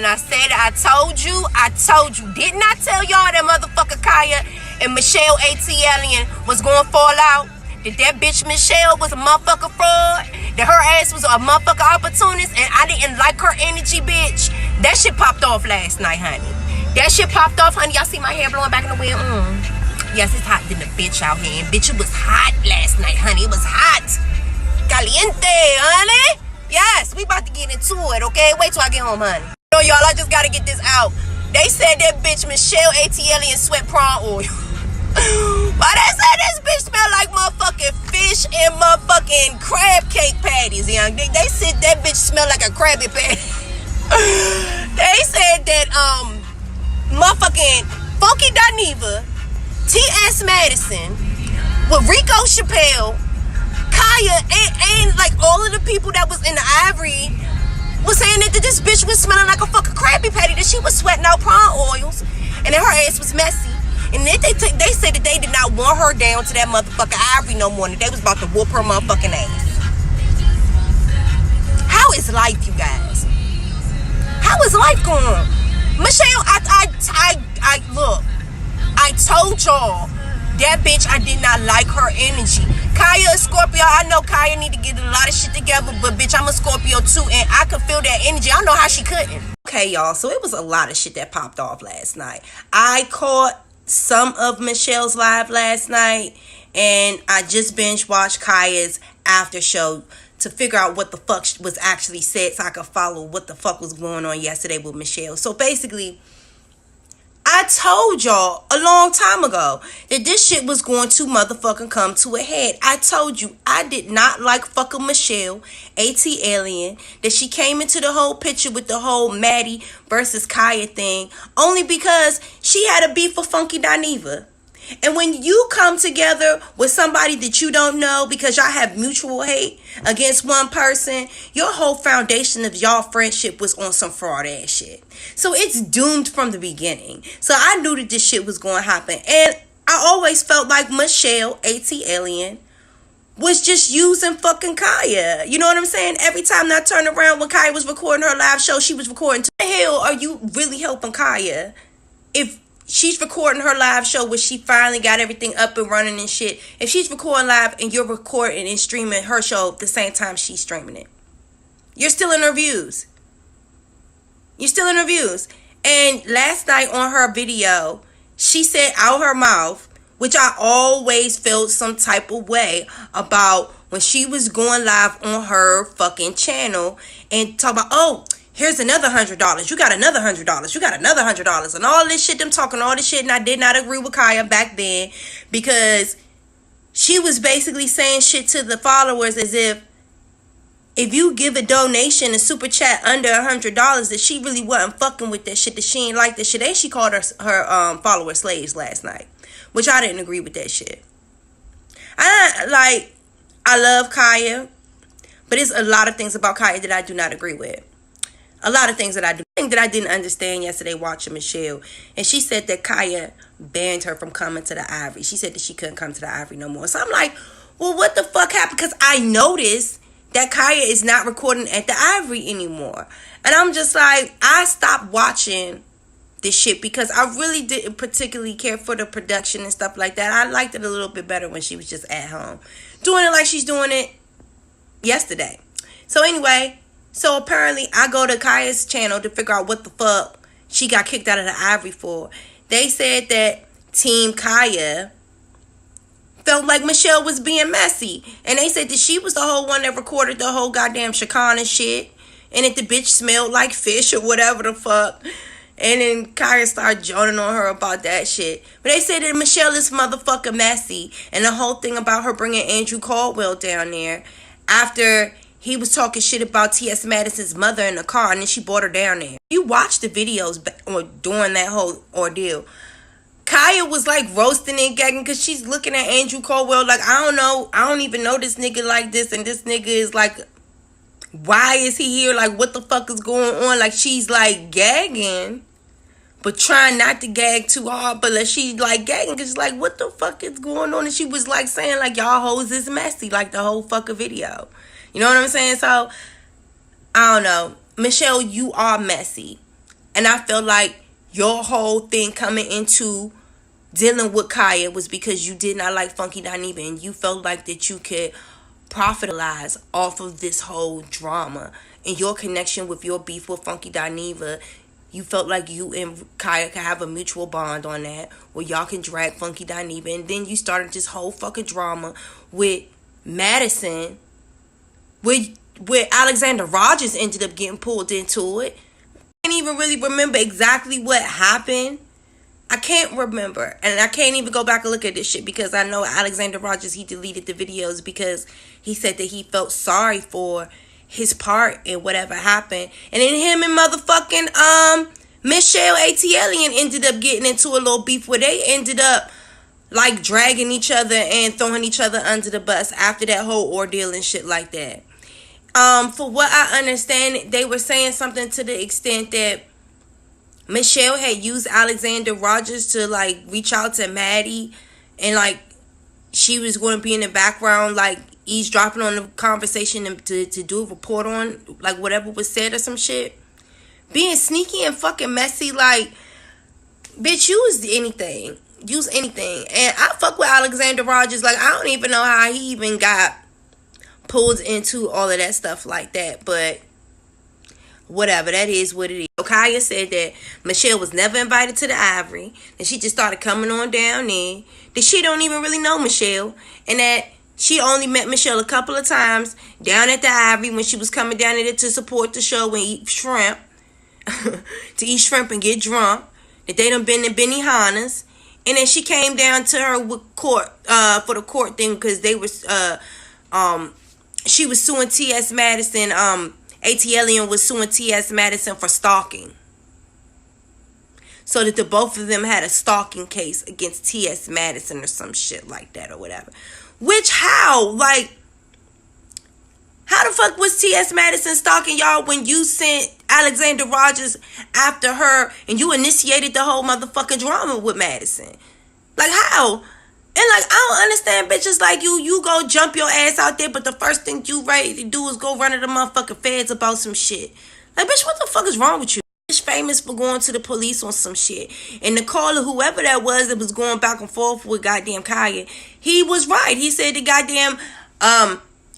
when I said it, I told you. Didn't I tell y'all that motherfucker Khia and Michelle ATlein was going to fall out? That bitch Michelle was a motherfucker fraud? That her ass was a motherfucker opportunist and I didn't like her energy, bitch? That shit popped off last night, honey. That shit popped off, honey. Y'all see my hair blowing back in the wind? Yes, it's hot than the bitch out here. And bitch, it was hot last night, honey. It was hot. Caliente, honey. Yes, we about to get into it, okay? Wait till I get home, honey. No, y'all, I just gotta get this out. They said that bitch Michelle ATlein sweat prawn oil. Why they say this bitch smell like motherfucking fish and motherfucking crab cake patties, young? They said that bitch smell like a Krabby Patty. They said that motherfucking Funky Dineva, T.S. Madison, with Rico Chappelle, Khia, and like all of the people that was in the Ivory was saying that this bitch was smelling like a fucking Krabby Patty, that she was sweating out prawn oils, and that her ass was messy. And then they said that they did not want her down to that motherfucking Ivory no more, and that they was about to whoop her motherfucking ass. How is life, you guys? How is life going on? Michelle, I look, I told y'all that bitch, I did not like her energy. Khia is Scorpio. I know Khia need to get a lot of shit together, but bitch, I'm a Scorpio too, and I could feel that energy. I don't know how she couldn't. Okay, y'all, so it was a lot of shit that popped off last night. I caught some of Michelle's live last night, and I just binge watched Khia's after show to figure out what the fuck was actually said so I could follow what the fuck was going on yesterday with Michelle. So basically, I told y'all a long time ago that this shit was going to motherfucking come to a head. I told you I did not like fucking Michelle ATlein, that she came into the whole picture with the whole Maddie versus Khia thing only because she had a beef with Funky Dineva. And when you come together with somebody that you don't know because y'all have mutual hate against one person, your whole foundation of y'all friendship was on some fraud ass shit. So it's doomed from the beginning. So I knew that this shit was going to happen. And I always felt like Michelle ATlein was just using fucking Khia. You know what I'm saying? Every time I turned around when Khia was recording her live show, she was recording. The hell are you really helping Khia if she's recording her live show where she finally got everything up and running and shit? If she's recording live and you're recording and streaming her show at the same time she's streaming it, you're still in her views. You're still in her views. And last night on her video, she said out her mouth, which I always felt some type of way about when she was going live on her fucking channel and talk about, oh, here's another $100. You got another $100. You got another $100. And all this shit, them talking all this shit. And I did not agree with Khia back then because she was basically saying shit to the followers as if you give a donation, a super chat under $100, that she really wasn't fucking with that shit, that she ain't like that shit. And she called her followers slaves last night, which I didn't agree with that shit. I love Khia, but there's a lot of things about Khia that I do not agree with. A lot of things that I do. Thing that I didn't understand yesterday watching Michelle. And she said that Khia banned her from coming to the Ivory. She said that she couldn't come to the Ivory no more. So I'm like, well, what the fuck happened? Because I noticed that Khia is not recording at the Ivory anymore. And I'm just like, I stopped watching this shit because I really didn't particularly care for the production and stuff like that. I liked it a little bit better when she was just at home, doing it like she's doing it yesterday. So anyway, so apparently I go to Khia's channel to figure out what the fuck she got kicked out of the Ivory for. They said that Team Khia felt like Michelle was being messy. And they said that she was the whole one that recorded the whole goddamn Shekinah shit. And that the bitch smelled like fish or whatever the fuck. And then Khia started joning on her about that shit. But they said that Michelle is motherfucking messy. And the whole thing about her bringing Andrew Caldwell down there after he was talking shit about T.S. Madison's mother in the car, and then she brought her down there. You watch the videos during that whole ordeal. Khia was like roasting and gagging because she's looking at Andrew Caldwell like, I don't know. I don't even know this nigga like this. And this nigga is like, why is he here? Like, what the fuck is going on? Like, she's like gagging, but trying not to gag too hard. But like, she's like gagging because she's like, what the fuck is going on? And she was like saying like, y'all hoes is messy. Like the whole fucking video. You know what I'm saying? So, I don't know. Michelle, you are messy. And I feel like your whole thing coming into dealing with Khia was because you did not like Funky Dineva, and you felt like that you could profitalize off of this whole drama and your connection with your beef with Funky Dineva. You felt like you and Khia could have a mutual bond on that, where y'all can drag Funky Dineva, and then you started this whole fucking drama with Madison, where Alexander Rogers ended up getting pulled into it. I can't even really remember exactly what happened. I can't remember, and I can't even go back and look at this shit, because I know Alexander Rogers, he deleted the videos because he said that he felt sorry for his part in whatever happened. And then him and motherfucking Michelle ATlein ended up getting into a little beef where they ended up like dragging each other and throwing each other under the bus after that whole ordeal and shit like that. For what I understand, they were saying something to the extent that Michelle had used Alexander Rogers to like reach out to Maddie, and like she was going to be in the background like eavesdropping on the conversation to do a report on like whatever was said or some shit. Being sneaky and fucking messy, like, bitch, use anything. Use anything. And I fuck with Alexander Rogers. Like, I don't even know how he even got pulled into all of that stuff like that, but whatever, that is what it is. Khia said that Michelle was never invited to the Ivory, and she just started coming on down there, that she don't even really know Michelle, and that she only met Michelle a couple of times down at the Ivory when she was coming down there to support the show and eat shrimp, to eat shrimp and get drunk, that they done been to Benihana's, and then she came down to her with court, for the court thing, because they was, she was suing T.S. Madison, ATlein was suing T.S. Madison for stalking. So that the both of them had a stalking case against T.S. Madison or some shit like that or whatever. Which, how? Like, how the fuck was T.S. Madison stalking y'all when you sent Alexander Rogers after her and you initiated the whole motherfucking drama with Madison? Like, how? And like, I don't understand bitches like you go jump your ass out there, but the first thing you ready to do is go run to the motherfucking feds about some shit. Like, bitch, what the fuck is wrong with you? Bitch famous for going to the police on some shit. And the caller, whoever that was going back and forth with goddamn Khia, he was right. He said the goddamn,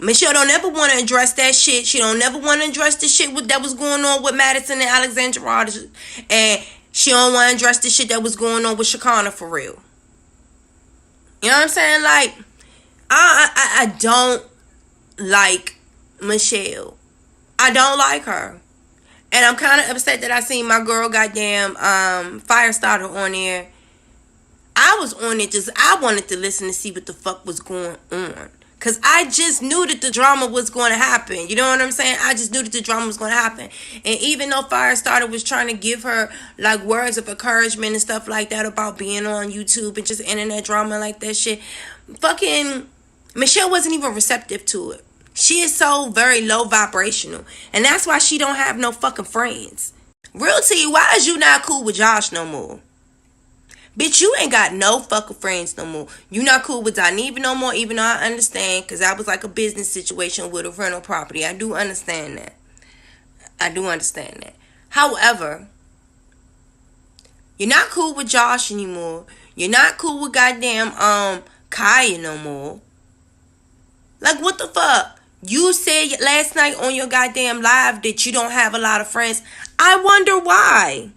Michelle don't ever want to address that shit. She don't never want to address the shit that was going on with Madison and Alexander Rogers. And she don't want to address the shit that was going on with Shekinah for real. You know what I'm saying? Like, I don't like Michelle. I don't like her. And I'm kind of upset that I seen my girl goddamn Firestarter on there. I was on it I wanted to listen to see what the fuck was going on. Because I just knew that the drama was going to happen. You know what I'm saying? I just knew that the drama was going to happen. And even though Firestarter was trying to give her, like, words of encouragement and stuff like that about being on YouTube and just internet drama like that shit, fucking Michelle wasn't even receptive to it. She is so very low vibrational. And that's why she don't have no fucking friends. Real to you, why is you not cool with Josh no more? Bitch, you ain't got no fucking friends no more. You not cool with Dineva no more, even though I understand, because that was like a business situation with a rental property. I do understand that. I do understand that. However, you're not cool with Josh anymore. You're not cool with goddamn Khia no more. Like, what the fuck? You said last night on your goddamn live that you don't have a lot of friends. I wonder why.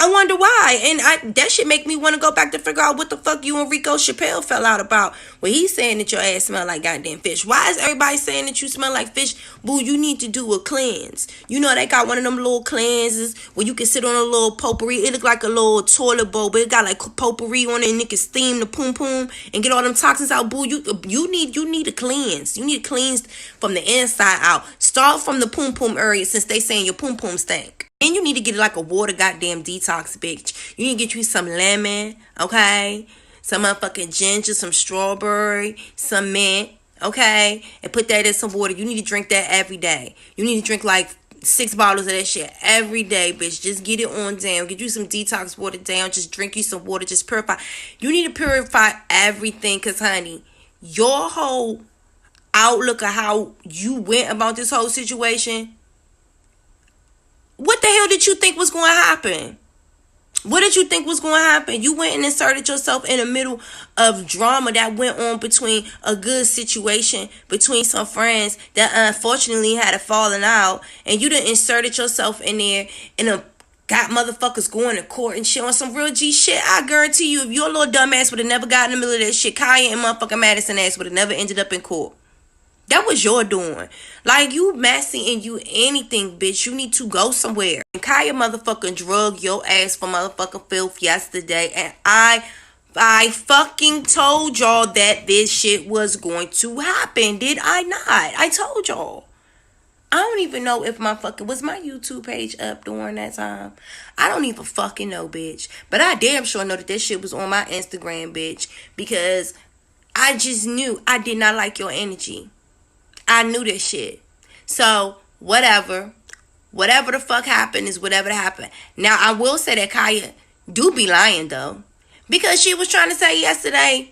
I wonder why. And that shit make me want to go back to figure out what the fuck you and Rico Chappelle fell out about. Well, he's saying that your ass smell like goddamn fish. Why is everybody saying that you smell like fish? Boo, you need to do a cleanse. You know they got one of them little cleanses where you can sit on a little potpourri. It look like a little toilet bowl, but it got like potpourri on it, and it can steam the poom poom and get all them toxins out. Boo, you need a cleanse. You need a cleanse from the inside out. Start from the poom poom area, since they saying your poom poom stink. And you need to get like a water goddamn detox, bitch. You need to get you some lemon, okay? Some motherfucking ginger, some strawberry, some mint, okay? And put that in some water. You need to drink that every day. You need to drink like 6 bottles of that shit every day, bitch. Just get it on down. Get you some detox water down. Just drink you some water. Just purify. You need to purify everything, because, honey, your whole outlook of how you went about this whole situation, what the hell did did you think was going to happen? What did you think was going to happen? You went and inserted yourself in the middle of drama that went on between a good situation between some friends that unfortunately had a falling out, and you done inserted yourself in there and got motherfuckers going to court and shit on some real G shit. I guarantee you, if your little dumb ass would have never got in the middle of that shit, Khia and motherfucking Madison ass would have never ended up in court. That was your doing. Like, you messy and you anything, bitch. You need to go somewhere. And Khia motherfucking drug your ass for motherfucking filth yesterday. And I fucking told y'all that this shit was going to happen. Did I not? I told y'all. I don't even know if was my YouTube page up during that time. I don't even fucking know, bitch. But I damn sure know that this shit was on my Instagram, bitch. Because I just knew I did not like your energy. I knew this shit. So, whatever. Whatever the fuck happened is whatever happened. Now, I will say that Khia do be lying, though. Because she was trying to say yesterday,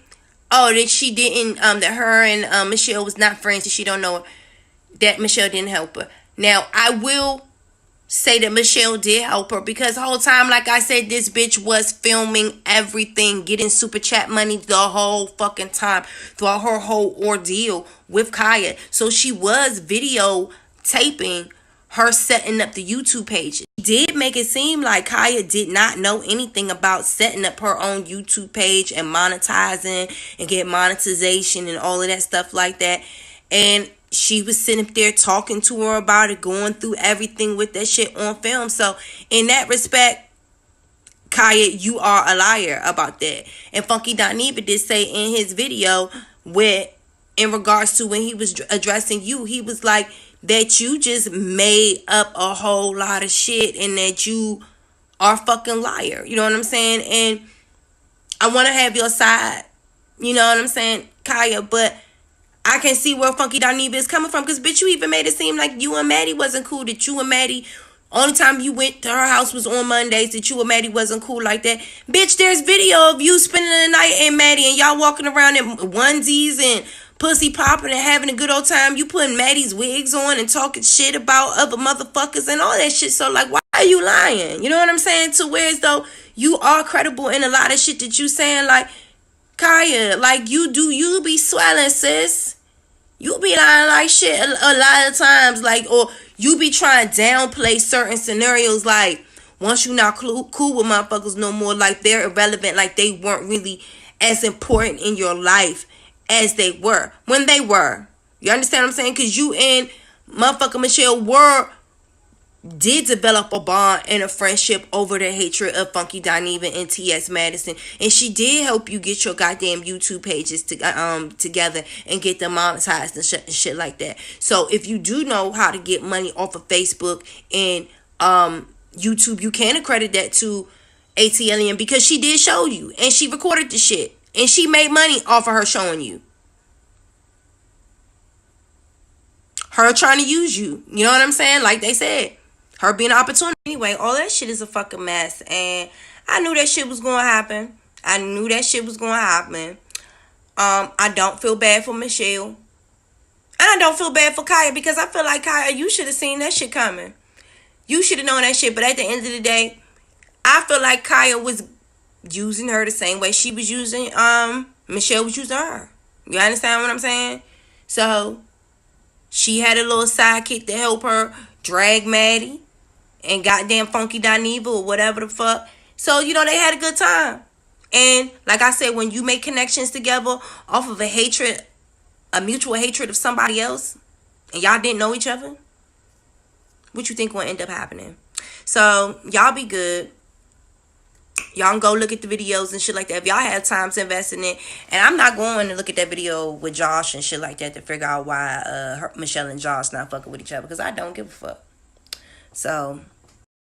that she didn't, that her and Michelle was not friends, and she don't know her, that Michelle didn't help her. Now, I will say that Michelle did help her, because the whole time, like I said, this bitch was filming everything, getting super chat money the whole fucking time throughout her whole ordeal with Khia. So she was videotaping her setting up the YouTube page. It did make it seem like Khia did not know anything about setting up her own YouTube page and monetizing and get monetization and all of that stuff like that. And she was sitting up there talking to her about it, going through everything with that shit on film. So in that respect, Khia, you are a liar about that. And Funky Dineva did say in his video in regards to when he was addressing you, he was like that you just made up a whole lot of shit and that you are a fucking liar. You know what I'm saying? And I want to have your side. You know what I'm saying, Khia? But I can see where Funky Dineva is coming from, because bitch, you even made it seem like you and Maddie wasn't cool. That you and Maddie, only time you went to her house was on Mondays. That you and Maddie wasn't cool like that. Bitch, there's video of you spending the night and Maddie and y'all walking around in onesies and pussy popping and having a good old time. You putting Maddie's wigs on and talking shit about other motherfuckers and all that shit. So, like, why are you lying? You know what I'm saying? To where as though you are credible in a lot of shit that you saying. Like, Khia, like, you be swelling, sis. You be lying like shit a lot of times. Like, or you be trying to downplay certain scenarios. Like, once you not cool with motherfuckers no more, like, they're irrelevant. Like, they weren't really as important in your life as they were when they were. You understand what I'm saying? Because you and motherfucking Michelle did develop a bond and a friendship over the hatred of Funky Dineva and T.S. Madison. And she did help you get your goddamn YouTube pages together and get them monetized and shit like that. So if you do know how to get money off of Facebook and YouTube, you can accredit that to ATlein, because she did show you and she recorded the shit. And she made money off of her showing you. Her trying to use you. You know what I'm saying? Like they said. Her being an opportunity. Anyway, all that shit is a fucking mess. And I knew that shit was going to happen. I don't feel bad for Michelle. And I don't feel bad for Khia, because I feel like, Khia, you should have seen that shit coming. You should have known that shit. But at the end of the day, I feel like Khia was using her the same way she was using Michelle was using her. You understand what I'm saying? So she had a little sidekick to help her drag Maddie and goddamn Funky Dineva or whatever the fuck. So, you know, they had a good time. And like I said, when you make connections together off of a mutual hatred of somebody else, and y'all didn't know each other, what you think will end up happening? So y'all be good. Y'all can go look at the videos and shit like that if y'all have time to invest in it. And I'm not going to look at that video with Josh and shit like that to figure out why Michelle and Josh not fucking with each other, because I don't give a fuck. So